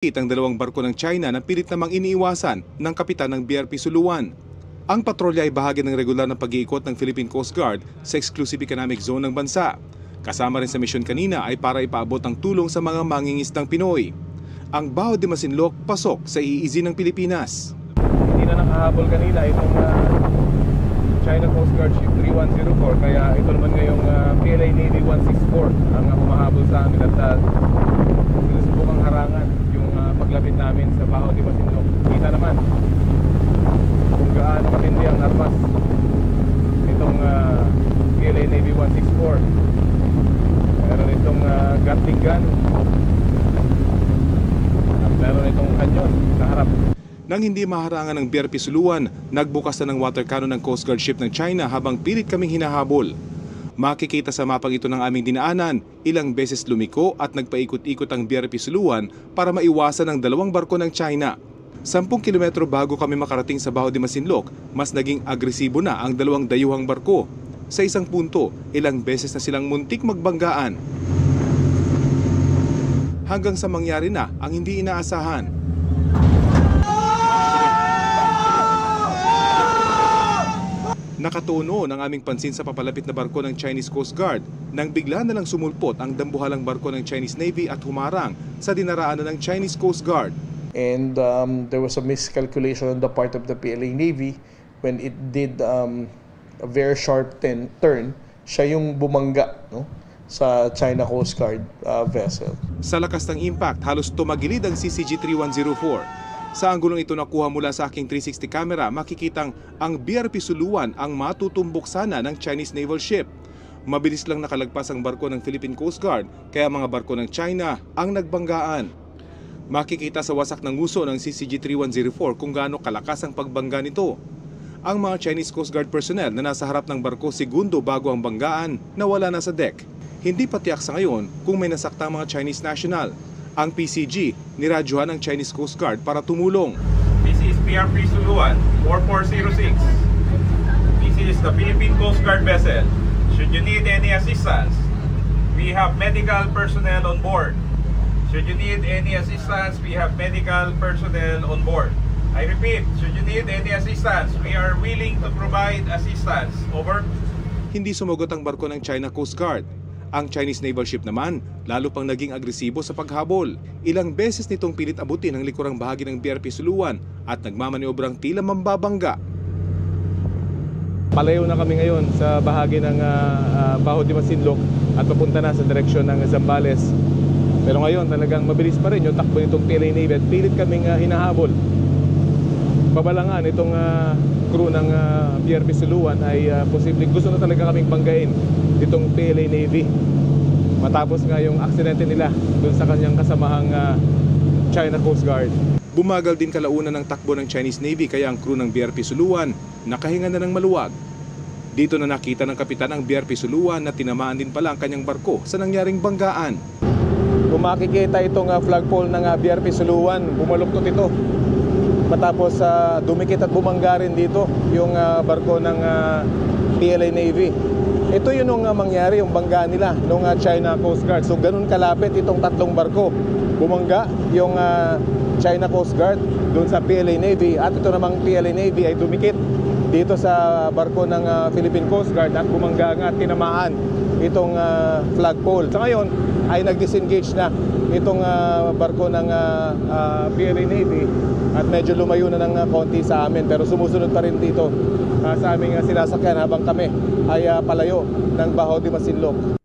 Ang dalawang barko ng China na pilit namang iniiwasan ng kapitan ng BRP Suluan. Ang patrolya ay bahagi ng regular na pag-iikot ng Philippine Coast Guard sa Exclusive Economic Zone ng bansa. Kasama rin sa misyon kanina ay para ipaabot ang tulong sa mga mangingisdang Pinoy. Ang Baho de Masinloc pasok sa EEZ ng Pilipinas. Hindi na nakahabol kanina itong China Coast Guard Ship 3104, kaya ito naman ngayong PLA Navy 164 ang humahabol sa amin at sinusubukang harangan yung paglapit namin sa Baho de Masinloc. Kita naman kung gaano matindi ang armas itong PLA Navy 164. Meron itong Gatling gun at meron itong kanyon sa harap. Nang hindi maharangan ng BRP Suluan, nagbukas na ng water cannon ng Coast Guard ship ng China habang pilit kaming hinahabol. Makikita sa mapang ito ng aming dinaanan, ilang beses lumiko at nagpaikot-ikot ang BRP Suluan para maiwasan ang dalawang barko ng China. 10 kilometro bago kami makarating sa Baho de Masinloc, mas naging agresibo na ang dalawang dayuhang barko. Sa isang punto, ilang beses na silang muntik magbanggaan. Hanggang sa mangyari na ang hindi inaasahan. Nakatuno ng aming pansin sa papalapit na barko ng Chinese Coast Guard nang bigla na lang sumulpot ang dambuhalang barko ng Chinese Navy at humarang sa dinaraanan ng Chinese Coast Guard. And there was a miscalculation on the part of the PLA Navy when it did a very sharp turn. Siya yung bumangga, no, sa China Coast Guard vessel. Sa lakas ng impact, halos tumagilid ang CCG 3104. Sa anggulong ito nakuha mula sa aking 360 camera, makikitang ang BRP Suluan ang matutumbok sana ng Chinese naval ship. Mabilis lang nakalagpas ang barko ng Philippine Coast Guard, kaya mga barko ng China ang nagbanggaan. Makikita sa wasak ng nguso ng CCG 3104 kung gaano kalakas ang pagbangga nito. Ang mga Chinese Coast Guard personnel na nasa harap ng barko segundo bago ang banggaan, nawala na sa deck. Hindi patiyak sa ngayon kung may nasakta mga Chinese national. Ang PCG, niradyohan ng Chinese Coast Guard para tumulong. This is BRP Suluan 4406. This is the Philippine Coast Guard vessel. Should you need any assistance, we have medical personnel on board. Should you need any assistance, we have medical personnel on board. I repeat, should you need any assistance, we are willing to provide assistance. Over. Hindi sumagot ang barko ng China Coast Guard. Ang Chinese naval ship naman, lalo pang naging agresibo sa paghabol. Ilang beses nitong pilit abutin ang likurang bahagi ng BRP Suluan at nagmamaniobrang tila mambabangga. Palayo na kami ngayon sa bahagi ng Baho de Masinloc at papunta na sa direksyon ng Zambales. Pero ngayon talagang mabilis pa rin yung takbo nitong PLA Navy at pilit kaming hinahabol. Babalangan itong crew ng BRP Suluan ay posibleng gusto na talaga kaming banggain itong PLA Navy matapos nga yung aksidente nila dun sa kanyang kasamahang China Coast Guard. Bumagal din kalaunan ng takbo ng Chinese Navy kaya ang crew ng BRP Suluan nakahinga na ng maluwag. Dito na nakita ng kapitan ng BRP Suluan na tinamaan din pala ang kanyang barko sa nangyaring banggaan. Kung makikita itong flagpole ng BRP Suluan, bumaluktot ito matapos dumikit at bumangga rin dito yung barko ng PLA Navy. Ito yun nung mangyari yung bangga nila nung China Coast Guard. So ganun kalapit itong tatlong barko. Bumangga yung China Coast Guard doon sa PLA Navy at ito namang PLA Navy ay dumikit dito sa barko ng Philippine Coast Guard at bumangga nga at tinamaan itong flagpole. Sa ngayon ay nag-disengage na itong barko ng PLA Navy at medyo lumayo na ng konti sa amin, pero sumusunod pa rin dito sa aming sinasakyan habang kami ay palayo ng Baho de Masinloc.